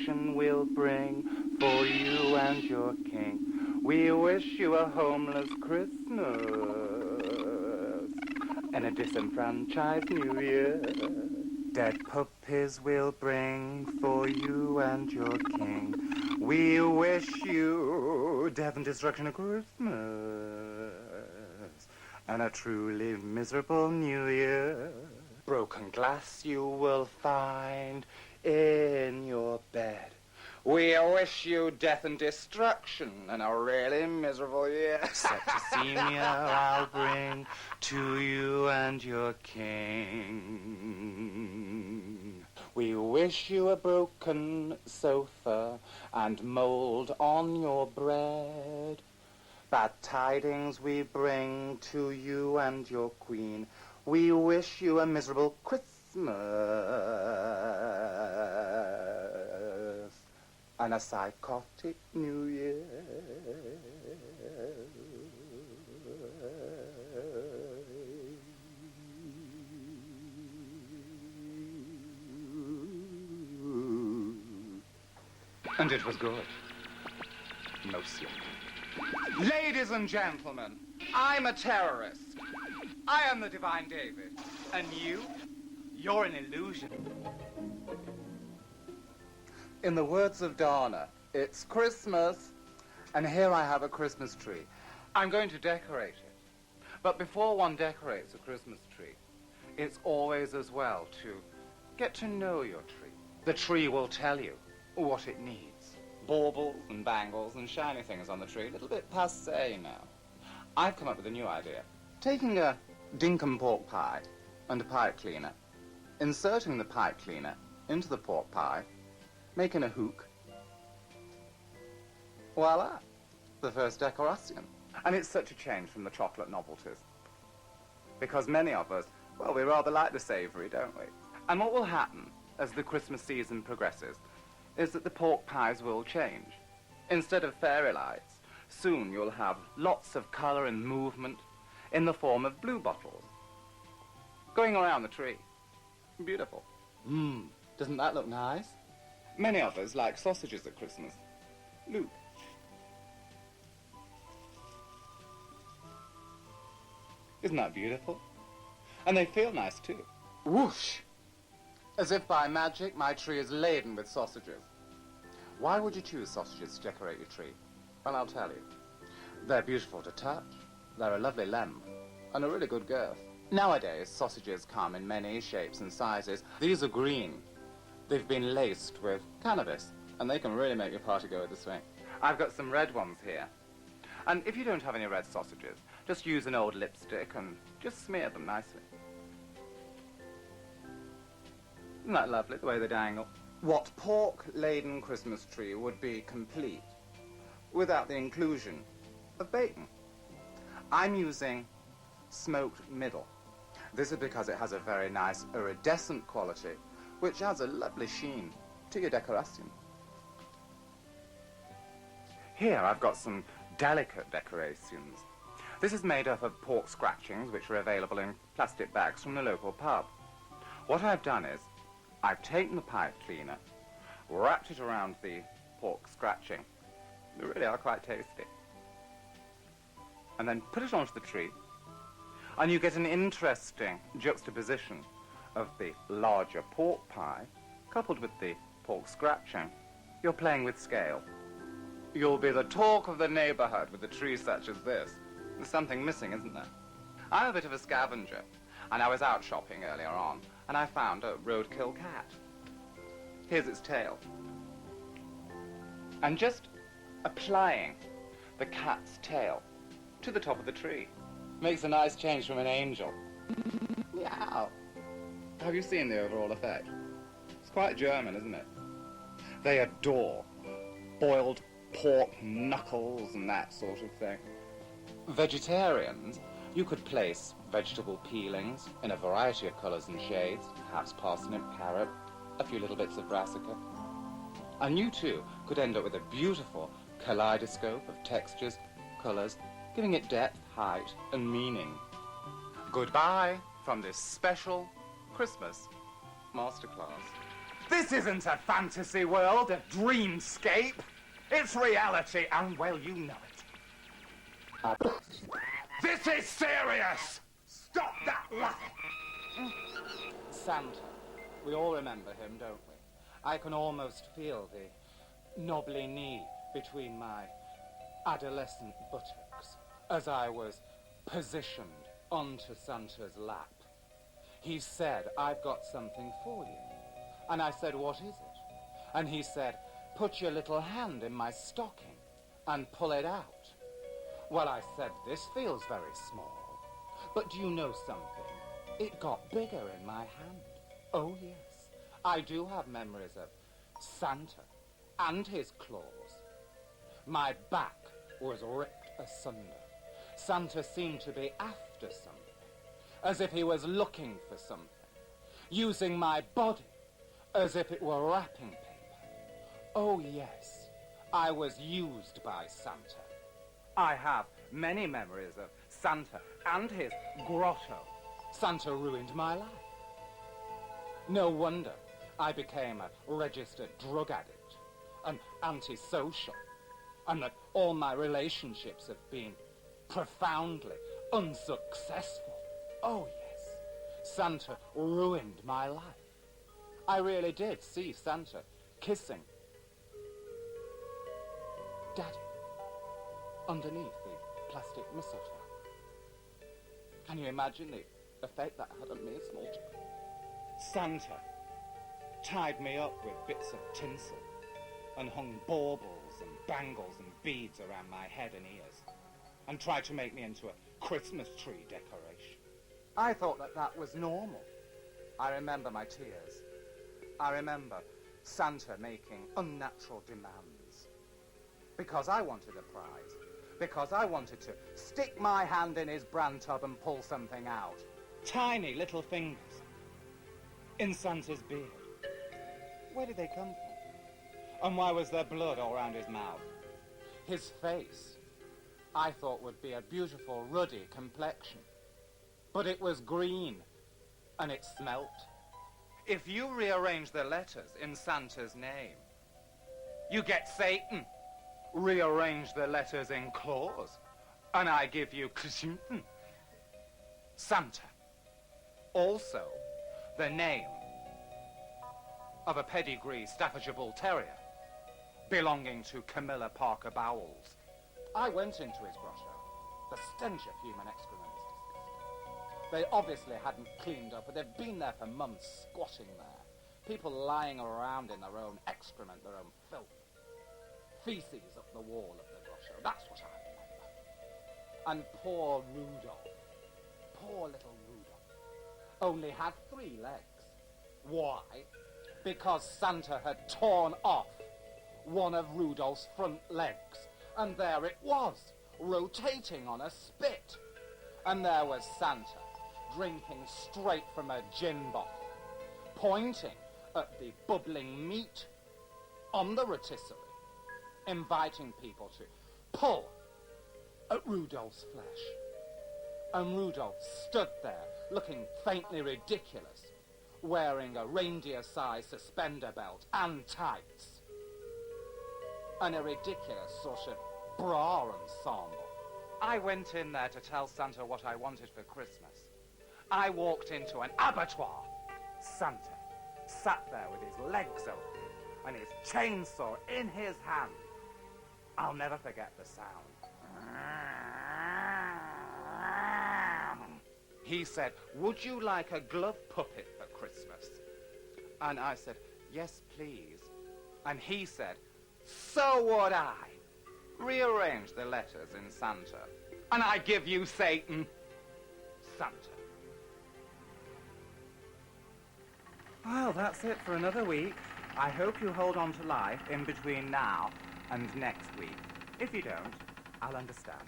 destruction we'll bring for you and your king. We wish you a homeless Christmas and a disenfranchised New Year. Dead puppies we'll bring for you and your king. We wish you death and destruction of Christmas and a truly miserable New Year. Broken glass you will find in your bed. We wish you death and destruction and a really miserable year. Septicemia I'll bring to you and your king. We wish you a broken sofa and mold on your bread. Bad tidings we bring to you and your queen. We wish you a miserable Christmas and a psychotic New Year. And it was good. Mostly. Ladies and gentlemen, I'm a terrorist. I am the divine David. And you're an illusion. In the words of Donna, it's Christmas, and here I have a Christmas tree. I'm going to decorate it. But before one decorates a Christmas tree, it's always as well to get to know your tree. The tree will tell you what it needs. Baubles and bangles and shiny things on the tree, a little bit passé now. I've come up with a new idea. Taking a dinkum pork pie and a pipe cleaner, inserting the pipe cleaner into the pork pie, making a hook. Voila, the first decoration. And it's such a change from the chocolate novelties. Because many of us, well, we rather like the savoury, don't we? And what will happen as the Christmas season progresses is that the pork pies will change. Instead of fairy lights, soon you'll have lots of colour and movement in the form of blue bottles going around the tree. Beautiful. Doesn't that look nice? Many of us like sausages at Christmas. Look. Isn't that beautiful? And they feel nice too. Whoosh! As if by magic, my tree is laden with sausages. Why would you choose sausages to decorate your tree? Well, I'll tell you. They're beautiful to touch, they're a lovely length, and a really good girth. Nowadays, sausages come in many shapes and sizes. These are green. They've been laced with cannabis, and they can really make your party go with the swing. I've got some red ones here. And if you don't have any red sausages, just use an old lipstick and just smear them nicely. Isn't that lovely, the way they dangle? What pork-laden Christmas tree would be complete without the inclusion of bacon? I'm using smoked middle. This is because it has a very nice iridescent quality, which adds a lovely sheen to your decoration. Here I've got some delicate decorations. This is made up of pork scratchings, which are available in plastic bags from the local pub. What I've done is, I've taken the pipe cleaner, wrapped it around the pork scratching. They really are quite tasty. And then put it onto the tree, and you get an interesting juxtaposition of the larger pork pie coupled with the pork scratching. You're playing with scale. You'll be the talk of the neighborhood with a tree such as this. There's something missing, isn't there? I'm a bit of a scavenger, and I was out shopping earlier on, and I found a roadkill cat. Here's its tail. And just applying the cat's tail to the top of the tree makes a nice change from an angel. Meow. Have you seen the overall effect? It's quite German, isn't it? They adore boiled pork knuckles and that sort of thing. Vegetarians, you could place vegetable peelings in a variety of colours and shades, perhaps parsnip, carrot, a few little bits of brassica. And you too could end up with a beautiful kaleidoscope of textures, colours, giving it depth, height and meaning. Goodbye from this special Christmas Masterclass. This isn't a fantasy world, a dreamscape. It's reality, and, well, you know it. This is serious! Stop that laughing! Santa. We all remember him, don't we? I can almost feel the knobbly knee between my adolescent buttocks as I was positioned onto Santa's lap. He said, I've got something for you. And I said, what is it? And he said, put your little hand in my stocking and pull it out. Well, I said, this feels very small. But do you know something? It got bigger in my hand. Oh, yes. I do have memories of Santa and his claws. My back was ripped asunder. Santa seemed to be after something, as if he was looking for something, using my body as if it were wrapping paper. Oh, yes, I was used by Santa. I have many memories of Santa and his grotto. Santa ruined my life. No wonder I became a registered drug addict, an antisocial, and that all my relationships have been profoundly unsuccessful. Oh, yes, Santa ruined my life. I really did see Santa kissing Daddy underneath the plastic mistletoe. Can you imagine the effect that had on me as small child? Santa tied me up with bits of tinsel and hung baubles and bangles and beads around my head and ears and tried to make me into a Christmas tree decoration. I thought that that was normal. I remember my tears. I remember Santa making unnatural demands because I wanted a prize, because I wanted to stick my hand in his bran tub and pull something out. Tiny little fingers in Santa's beard. Where did they come from? And why was there blood all around his mouth? His face, I thought, would be a beautiful ruddy complexion. But it was green, and it smelt. If you rearrange the letters in Santa's name, you get Satan. Rearrange the letters in clause, and I give you Santa. Also, the name of a pedigree Staffordshire Bull Terrier belonging to Camilla Parker Bowles. I went into his grotto. The stench of human excrement is disgusting. They obviously hadn't cleaned up, but they've been there for months, squatting there. People lying around in their own excrement, their own filth. Feces up the wall of the grotto. That's what I remember. And poor Rudolph, poor little Rudolph, only had 3 legs. Why? Because Santa had torn off one of Rudolph's front legs. And there it was, rotating on a spit. And there was Santa, drinking straight from a gin bottle, pointing at the bubbling meat on the rotisserie, inviting people to pull at Rudolph's flesh. And Rudolph stood there, looking faintly ridiculous, wearing a reindeer-sized suspender belt and tights, and a ridiculous sort of bra ensemble. I went in there to tell Santa what I wanted for Christmas. I walked into an abattoir. Santa sat there with his legs open and his chainsaw in his hand. I'll never forget the sound. He said, would you like a glove puppet for Christmas? And I said, yes, please. And he said, so would I. Rearrange the letters in Santa, and I give you Satan. Santa. Well, that's it for another week. I hope you hold on to life in between now and next week. If you don't, I'll understand.